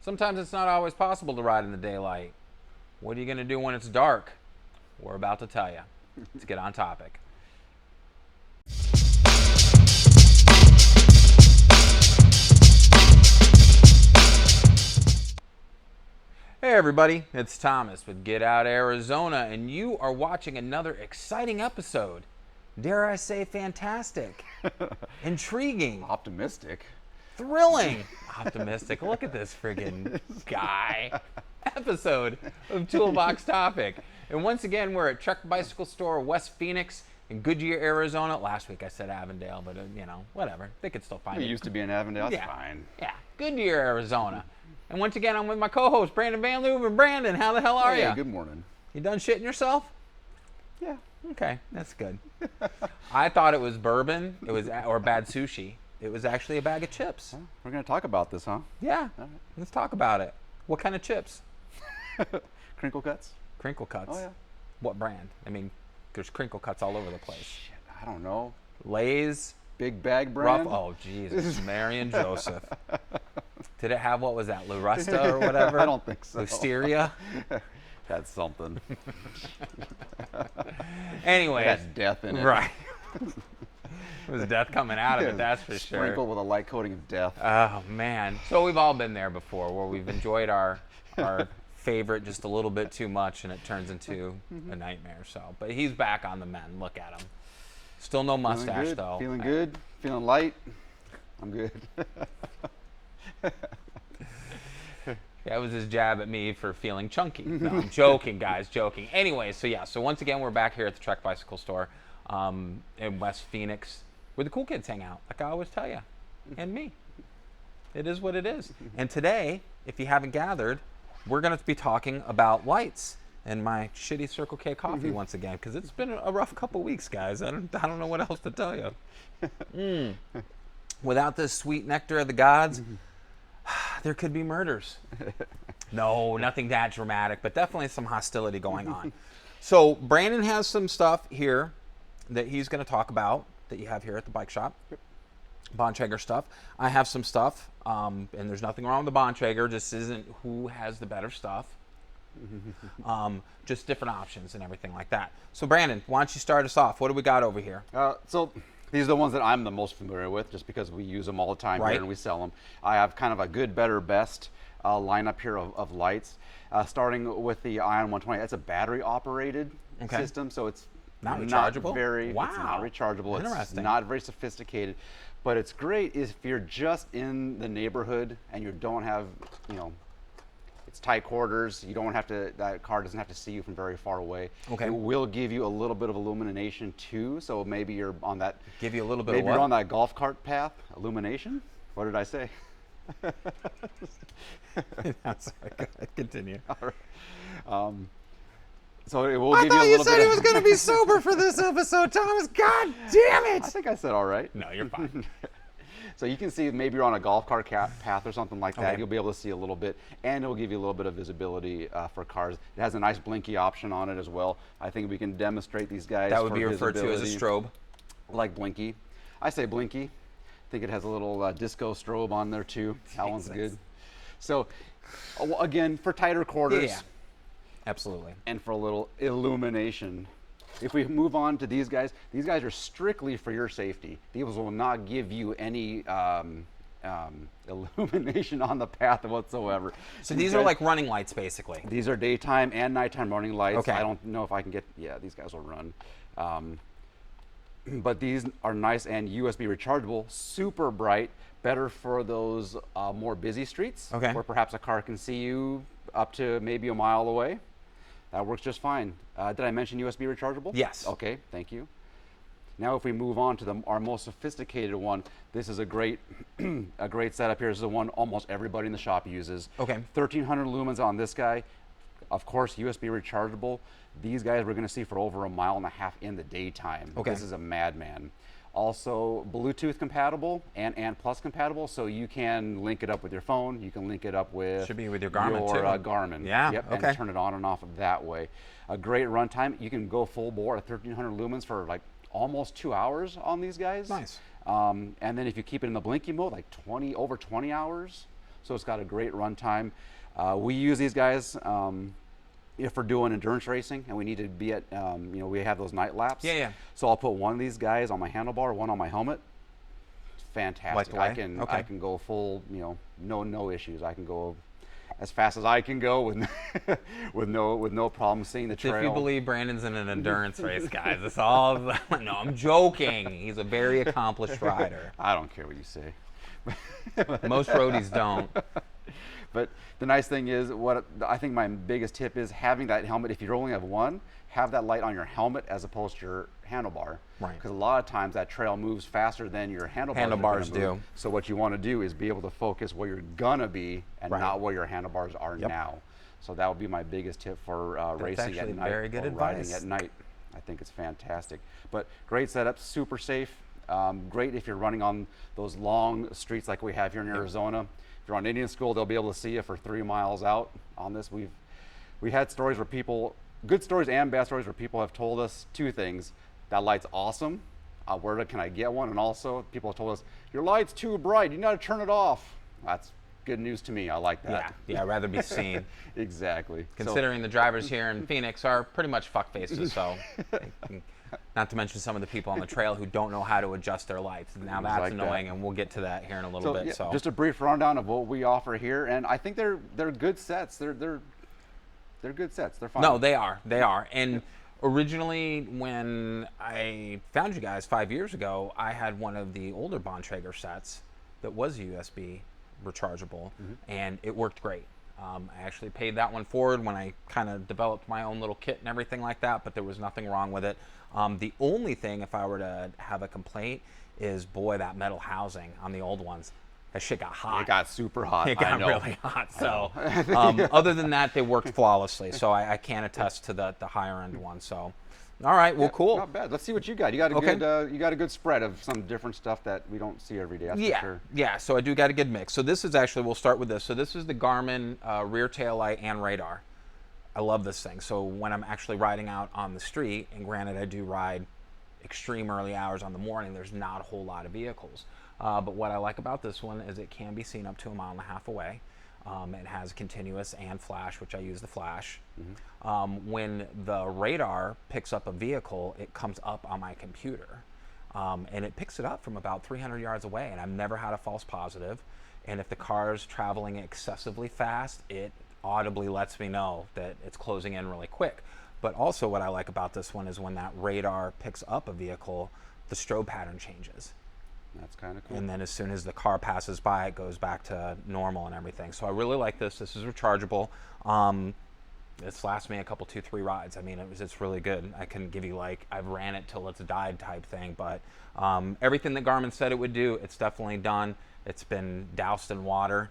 Sometimes it's not always possible to ride in the daylight. What are you going to do when it's dark? We're about to tell you. Let's get on topic. Hey everybody, it's Thomas with Get Out Arizona, and you are watching another exciting episode. Dare I say fantastic, intriguing, Optimistic. thrilling, optimistic. Look at this friggin' guy. Episode of Toolbox Topic. And once again, we're at Trek Bicycle Store, West Phoenix in Goodyear, Arizona. Last week I said Avondale, but whatever. They could still find It it. used to be in Avondale. That's Yeah. fine. Yeah, Goodyear, Arizona. And once again, I'm with my co-host, Brandon Van Leuven. Brandon, how the hell are Hey, you? good morning. You done shitting yourself? Yeah. Okay, that's good. I thought it was bourbon, or bad sushi. It was actually a bag of chips. Well, we're going to talk about this, huh? Yeah, All right. let's talk about it. What kind of chips? Crinkle cuts? Crinkle Cuts. Oh, yeah. What brand? I mean, there's Crinkle Cuts all over the place. Shit, I don't know. Lay's, Big bag brand? Rough. Oh, Jesus. Mary and Joseph. Did it have, what was that, Lurusta or whatever? I don't think so. Listeria? That's something. Anyway. It has death in it. Right. There's death coming out of it, that's for sure. Sprinkled with a light coating of death. Oh, man. So we've all been there before where we've enjoyed our favorite just a little bit too much and it turns into a nightmare. So, but he's back on the mend. Look at him. Still no mustache, Feeling good, though. Feeling good. Feeling light. I'm good. That was his jab at me for feeling chunky. No, I'm joking, guys, joking. Anyway, so once again, we're back here at the Trek Bicycle Store in West Phoenix, where the cool kids hang out, like I always tell you, and me. It is what it is. And today, if you haven't gathered, we're going to be talking about lights and my shitty Circle K coffee once again, because it's been a rough couple weeks, guys. I don't know what else to tell you. Without this sweet nectar of the gods, there could be murders. No, nothing that dramatic, but definitely some hostility going on. So Brandon has some stuff here that he's going to talk about that you have here at the bike shop. Bontrager stuff. I have some stuff, and there's nothing wrong with the Bontrager. Just isn't who has the better stuff. Just different options and everything like that. So Brandon, why don't you start us off? What do we got over here? So these are the ones that I'm the most familiar with just because we use them all the time Right. here and we sell them. I have kind of a good, better, best lineup here of lights. Starting with the Ion 120. That's a battery operated system, so it's Not rechargeable? Very, Wow. It's not rechargeable. Interesting. It's not very sophisticated, but it's great if you're just in the neighborhood and you don't have, it's tight quarters. You don't have to, that car doesn't have to see you from very far away. Okay. It will give you a little bit of illumination too. So maybe you're on that. Give you a little bit of Maybe what? you're on that golf cart path. Illumination. What did I say? I'm sorry, go ahead, continue. All right. So it will I give you a thought you little said bit he was going to be sober for this episode, Thomas. God damn I it! think I said all right. No, you're fine. So you can see maybe you're on a golf cart path or something like that. Okay. You'll be able to see a little bit, and it'll give you a little bit of visibility for cars. It has a nice blinky option on it as well. I think we can demonstrate these guys. That would for be referred to as a visibility. strobe. Like blinky. I say blinky. I think it has a little disco strobe on there too. That one's Jesus. good. So again, for tighter quarters. Yeah. Absolutely. And for a little illumination. If we move on to these guys are strictly for your safety. These will not give you any illumination on the path whatsoever. So these are like running lights, basically. These are daytime and nighttime running lights. Okay. I don't know if I can get, these guys will run. But these are nice and USB rechargeable, super bright, better for those more busy streets Okay. where perhaps a car can see you up to maybe a mile away. That works just fine. Did I mention USB rechargeable? Yes. Okay, thank you. Now if we move on to our most sophisticated one, this is a great a great setup here. This is the one almost everybody in the shop uses. Okay. 1,300 lumens on this guy. Of course, USB rechargeable. These guys we're going to see for over 1.5 miles in the daytime. Okay. This is a madman. Also Bluetooth compatible and Plus compatible, so you can link it up with your phone. You can link it up with Should be with your Garmin too. Garmin. Yeah, Yep, okay. and turn it on and off that way. A great runtime. You can go full bore at 1,300 lumens for like almost 2 hours on these guys. Nice. And then if you keep it in the blinky mode, like over 20 hours. so it's got a great run time. We use these guys if we're doing endurance racing and we need to be at, we have those night laps. Yeah. So I'll put one of these guys on my handlebar, one on my helmet. It's fantastic. I can go full, no issues. I can go as fast as I can go with with no problem seeing the trail. If you believe Brandon's in an endurance race, guys, it's all. No, I'm joking. He's a very accomplished rider. I don't care what you say. Most roadies don't. But the nice thing is, what I think my biggest tip is having that helmet. If you only have one, have that light on your helmet as opposed to your handlebar. Right. Because a lot of times that trail moves faster than your handlebars do. So what you want to do is be able to focus where you're gonna be and not where your handlebars are now. So that would be my biggest tip for racing at night. Very good or advice. Riding at night. I think it's fantastic. But great setup, super safe. Great if you're running on those long streets like we have here in Arizona. If you're on Indian School, they'll be able to see you for 3 miles out on this. We had stories where people, good stories and bad stories, where people have told us 2 things. That light's awesome. Where can I get one? And also, people have told us, your light's too bright. You got to turn it off. That's good news to me. I like that. Yeah, I'd rather be seen. Exactly. Considering the drivers here in Phoenix are pretty much fuck faces, so not to mention some of the people on the trail who don't know how to adjust their lights. Now that's like annoying, and we'll get to that here in a little bit. Yeah, so just a brief rundown of what we offer here, and I think they're good sets. They're good sets. They're fine. No, they are. And originally, when I found you guys 5 years ago, I had one of the older Bontrager sets that was USB rechargeable, and it worked great. I actually paid that one forward when I kind of developed my own little kit and everything like that, but there was nothing wrong with it. The only thing, if I were to have a complaint, is boy, that metal housing on the old ones. That shit got hot. It got super hot. It got really hot. So other than that, they worked flawlessly. So I can attest to the higher end one. So, all right, well, cool. Not bad. Let's see what you got. You got a good spread of some different stuff that we don't see every day. That's for sure. Yeah. So I do got a good mix. So this is actually, we'll start with this. So this is the Garmin rear tail light and radar. I love this thing. So when I'm actually riding out on the street, and granted I do ride extreme early hours on the morning, there's not a whole lot of vehicles. But what I like about this one is it can be seen up to 1.5 miles away. It has continuous and flash, which I use the flash. When the radar picks up a vehicle, it comes up on my computer. And it picks it up from about 300 yards away, and I've never had a false positive. And if the car's traveling excessively fast, it audibly lets me know that it's closing in really quick. But also what I like about this one is when that radar picks up a vehicle, the strobe pattern changes. That's kind of cool. And then as soon as the car passes by, it goes back to normal and everything. So I really like this. This is rechargeable. It's lasted me a couple, 2-3 rides. I mean, it's really good. I couldn't give you I've ran it till it's died type thing, but everything that Garmin said it would do, it's definitely done. It's been doused in water.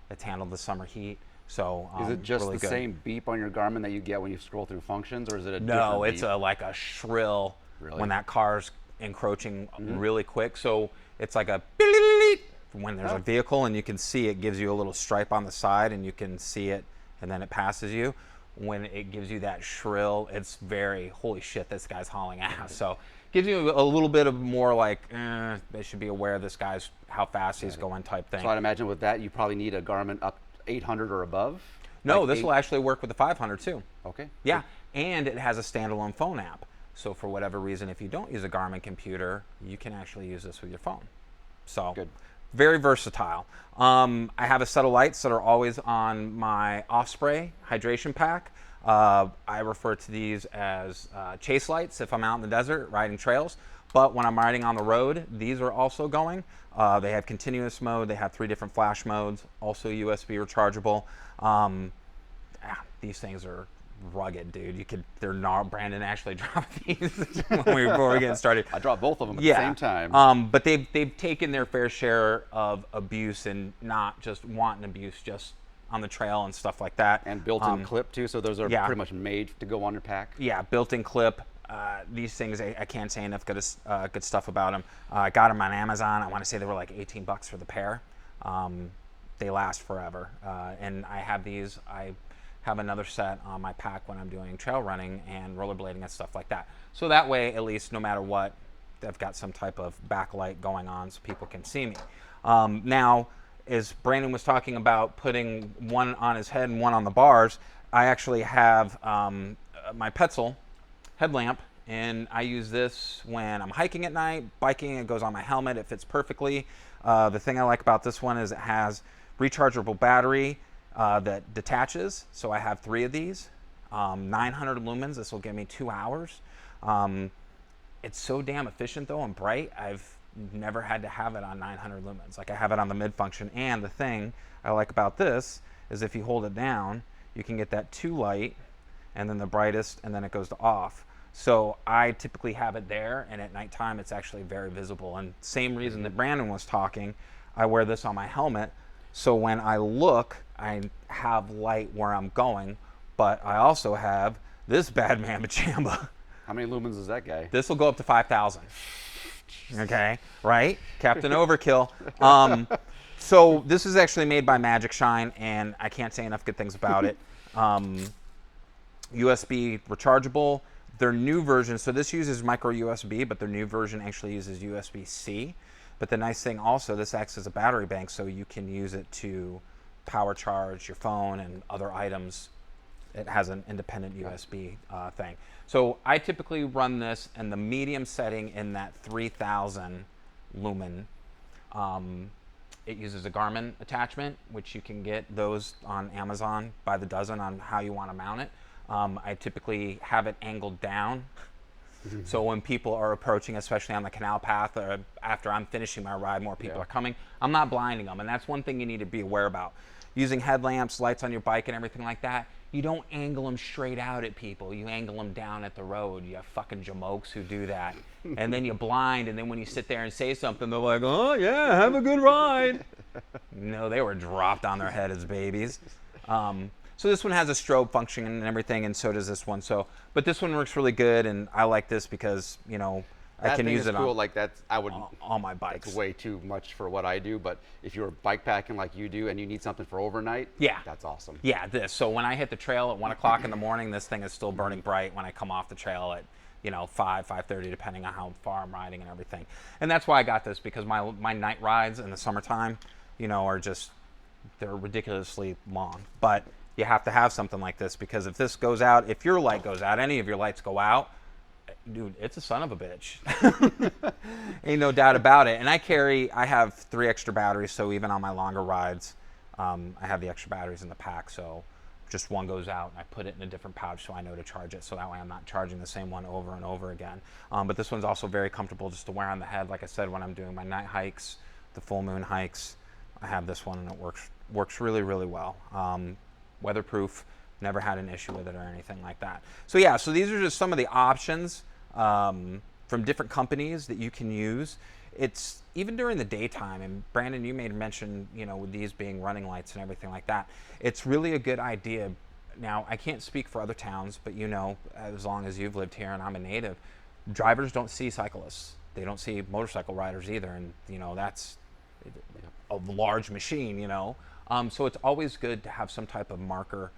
It's handled the summer heat. So is it just really the same beep on your Garmin that you get when you scroll through functions, or is it a different No, it's beep? like a shrill when that car's encroaching really quick. So it's like a when there's a vehicle, and you can see it gives you a little stripe on the side, and you can see it, and then it passes you. When it gives you that shrill, it's very, holy shit, this guy's hauling ass. So gives you a little bit of more they should be aware of this guy's, how fast he's going type thing. So I'd imagine with that, you probably need a Garmin up 800 or above? No, this will actually work with the 500 too. Okay. Yeah, and it has a standalone phone app. So for whatever reason, if you don't use a Garmin computer, you can actually use this with your phone. So good. Very versatile. I have a set of lights that are always on my Osprey hydration pack. I refer to these as chase lights if I'm out in the desert riding trails. But when I'm riding on the road, these are also going. They have continuous mode. They have 3 different flash modes, also USB rechargeable. These things are rugged, dude. They're not. Brandon actually dropped these before we get started. I dropped both of them at the same time. But they've taken their fair share of abuse, and not just wanton abuse, just on the trail and stuff like that. And built-in clip too, so those are pretty much made to go on your pack. Yeah, built-in clip. These things, I can't say enough good stuff about them. I got them on Amazon. I want to say they were like $18 for the pair. They last forever. And I have these. I have another set on my pack when I'm doing trail running and rollerblading and stuff like that. So that way, at least no matter what, I've got some type of backlight going on so people can see me. Now, is Brandon was talking about putting one on his head and one on the bars. I actually have my Petzl Headlamp, and I use this when I'm hiking at night, biking. It goes on my helmet. It fits perfectly. The thing I like about this one is it has rechargeable battery that detaches. So I have 3 of these. 900 lumens. This will give me 2 hours. It's so damn efficient though and bright. I've never had to have it on 900 lumens. Like I have it on the mid function. And the thing I like about this is if you hold it down, you can get that 2 light and then the brightest, and then it goes to off. So I typically have it there, and at nighttime it's actually very visible. And same reason that Brandon was talking, I wear this on my helmet. So when I look, I have light where I'm going, but I also have this bad mamma jamba. How many lumens is that guy? This will go up to 5,000. Okay, right? Captain Overkill. So this is actually made by Magic Shine, and I can't say enough good things about it. USB rechargeable. Their new version, so this uses micro USB, but their new version actually uses USB-C. But the nice thing also, this acts as a battery bank, so you can use it to power charge your phone and other items. It has an independent USB thing. So I typically run this in the medium setting in that 3,000 lumen. It uses a Garmin attachment, which you can get those on Amazon by the dozen on how you want to mount it. I typically have it angled down. So when people are approaching, especially on the canal path, or after I'm finishing my ride, more people are coming, I'm not blinding them. And that's one thing you need to be aware about. Using headlamps, lights on your bike and everything like that, you don't angle them straight out at people. You angle them down at the road. You have fucking jamokes who do that. And then you blind, and then when you sit there and say something, they're like, oh yeah, have a good ride. No, they were dropped on their head as babies. So this one has a strobe function and everything, and so does this one. So, but this one works really good, and I like this because, you know, I can use it on like that's I would all my bikes. It's way too much for what I do, but if you're bike packing like you do and you need something for overnight, yeah, that's awesome. Yeah, this. So when I hit the trail at 1 o'clock in the morning, this thing is still burning bright when I come off the trail at, you know, 5:30, depending on how far I'm riding and everything. And that's why I got this, because my night rides in the summertime, you know, are just, they're ridiculously long. But you have to have something like this, because if this goes out, if your light goes out, any of your lights go out, dude, it's a son of a bitch. Ain't no doubt about it. And I have 3 extra batteries, so even on my longer rides, I have the extra batteries in the pack. So just one goes out, and I put it in a different pouch so I know to charge it. So that way I'm not charging the same one over and over again. But this one's also very comfortable just to wear on the head. Like I said, when I'm doing my night hikes, the full moon hikes, I have this one, and it works really, really well. Weatherproof, never had an issue with it or anything like that. So yeah, so these are just some of the options from different companies that you can use. It's even during the daytime, and Brandon, you made mention, you know, with these being running lights and everything like that, it's really a good idea. Now, I can't speak for other towns, but you know, as long as you've lived here and I'm a native, drivers don't see cyclists. They don't see motorcycle riders either, and you know, that's a large machine, you know. So it's always good to have some type of marker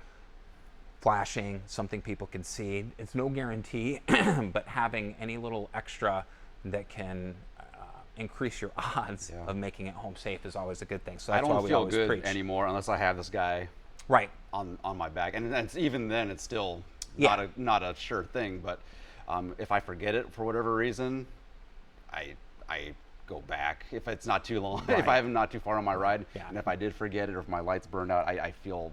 flashing, something people can see. It's no guarantee, but having any little extra that can increase your odds of making it home safe is always a good thing. So that's I don't why we feel always good preach. anymore unless I have this guy right on my back, and even then it's still Yeah. not a sure thing. But if I forget it for whatever reason, I go back if it's not too long. Right. If I have not too far on my ride, Yeah. and if I did forget it or if my lights burned out, I feel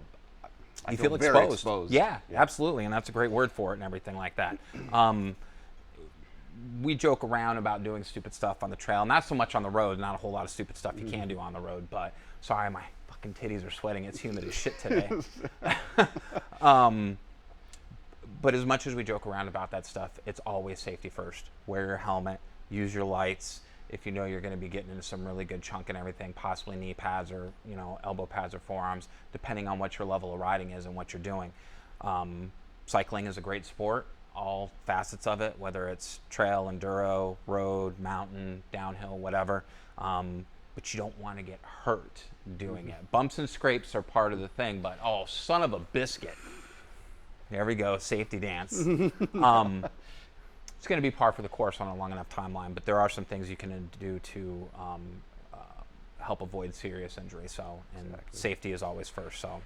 very exposed. Yeah, absolutely, and that's a great word for it and everything like that. We joke around about doing stupid stuff on the trail, not so much on the road, not a whole lot of stupid stuff you can do on the road, but sorry, my fucking titties are sweating. It's humid as shit today. But as much as we joke around about that stuff, it's always safety first. Wear your helmet, use your lights. If you know you're going to be getting into some really good chunk and everything, possibly knee pads or, you know, elbow pads or forearms, depending on what your level of riding is and what you're doing. Cycling is a great sport, all facets of it, whether it's trail, enduro, road, mountain, downhill, whatever. But you don't want to get hurt doing it. Bumps and scrapes are part of the thing, but oh, son of a biscuit. There we go, safety dance. It's going to be par for the course on a long enough timeline, but there are some things you can do to help avoid serious injury. So, and Exactly. safety is always first. So,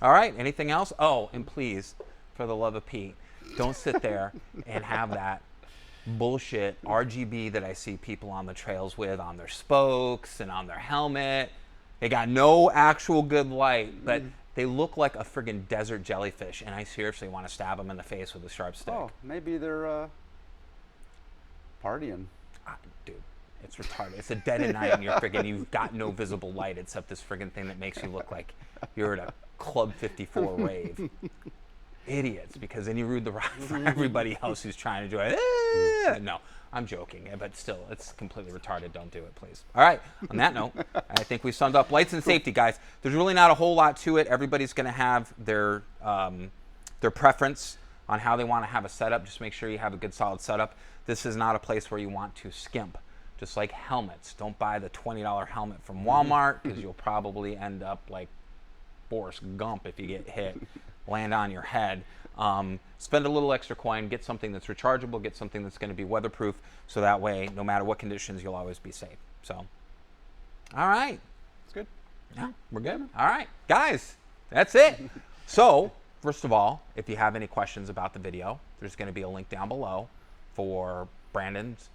all right. Anything else? Oh, and please, for the love of Pete, don't sit there and have that bullshit RGB that I see people on the trails with on their spokes and on their helmet. They got no actual good light, but they look like a friggin' desert jellyfish, and I seriously want to stab them in the face with a sharp stick. Oh, maybe they're partying. Dude, it's retarded. It's a dead of night, and you've got no visible light except this friggin' thing that makes you look like you're at a Club 54 rave. Idiots, because then you ruin the ride for everybody else who's trying to do it. No, I'm joking, but still, it's completely retarded. Don't do it, please. All right, on that note, I think we summed up lights and safety, guys. There's really not a whole lot to it. Everybody's going to have their preference on how they want to have a setup. Just make sure you have a good, solid setup. This is not a place where you want to skimp. Just like helmets. Don't buy the $20 helmet from Walmart, because you'll probably end up like Forrest Gump if you get hit. Land on your head. Spend a little extra coin, get something that's rechargeable, get something that's going to be weatherproof, so that way, no matter what conditions, you'll always be safe. So, all right. That's good. Yeah, we're good. All right, guys, that's it. So, first of all, if you have any questions about the video, there's going to be a link down below for Brandon's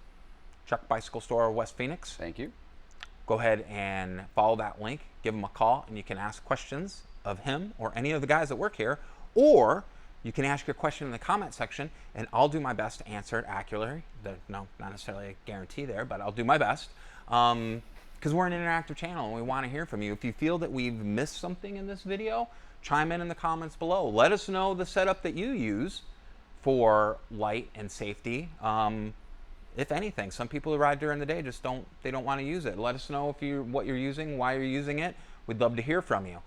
Truck Bicycle Store, West Phoenix. Thank you. Go ahead and follow that link, give him a call, and you can ask questions of him or any of the guys that work here, or you can ask your question in the comment section, and I'll do my best to answer it accurately. No, not necessarily a guarantee there, but I'll do my best, because we're an interactive channel and we want to hear from you. If you feel that we've missed something in this video, chime in the comments below. Let us know the setup that you use for light and safety. If anything, some people who ride during the day just don't want to use it. Let us know what you're using, why you're using it. We'd love to hear from you.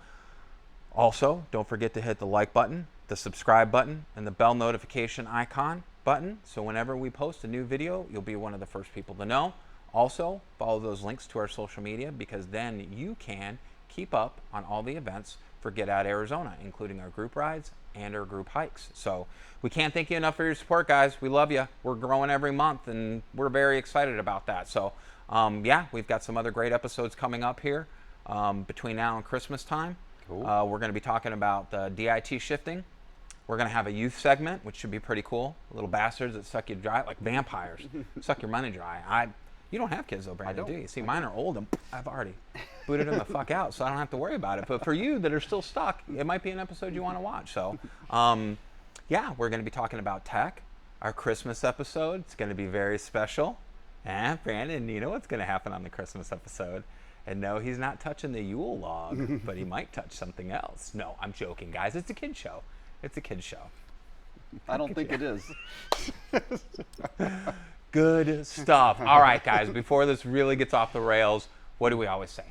Also, don't forget to hit the like button, the subscribe button, and the bell notification icon button, so whenever we post a new video, you'll be one of the first people to know. Also, follow those links to our social media, because then you can keep up on all the events for Get Out Arizona, including our group rides and our group hikes. So we can't thank you enough for your support, guys. We love you. We're growing every month, and we're very excited about that. So yeah, we've got some other great episodes coming up here between now and Christmas time. Cool. We're going to be talking about DIT shifting. We're going to have a youth segment, which should be pretty cool. Little bastards that suck you dry, like vampires, suck your money dry. You don't have kids though, Brandon, do you? See, mine are old, and I've already booted them the fuck out, so I don't have to worry about it. But for you that are still stuck, it might be an episode you want to watch. So, yeah, we're going to be talking about tech. Our Christmas episode, it's going to be very special. Brandon, you know what's going to happen on the Christmas episode. And no, he's not touching the Yule log, but he might touch something else. No, I'm joking, guys. It's a kid show. It's a kid show. I don't think it is. Good stuff. All right, guys, before this really gets off the rails, what do we always say?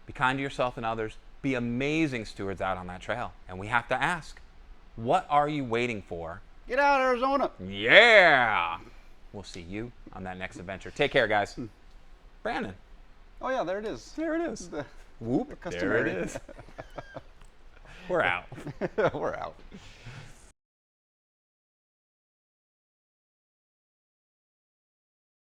Be kind to yourself and others. Be amazing stewards out on that trail. And we have to ask, what are you waiting for? Get out, Arizona. Yeah. We'll see you on that next adventure. Take care, guys. Brandon. Oh, yeah, there it is. There it is. The Whoop. There customary. it is. We're out. We're out.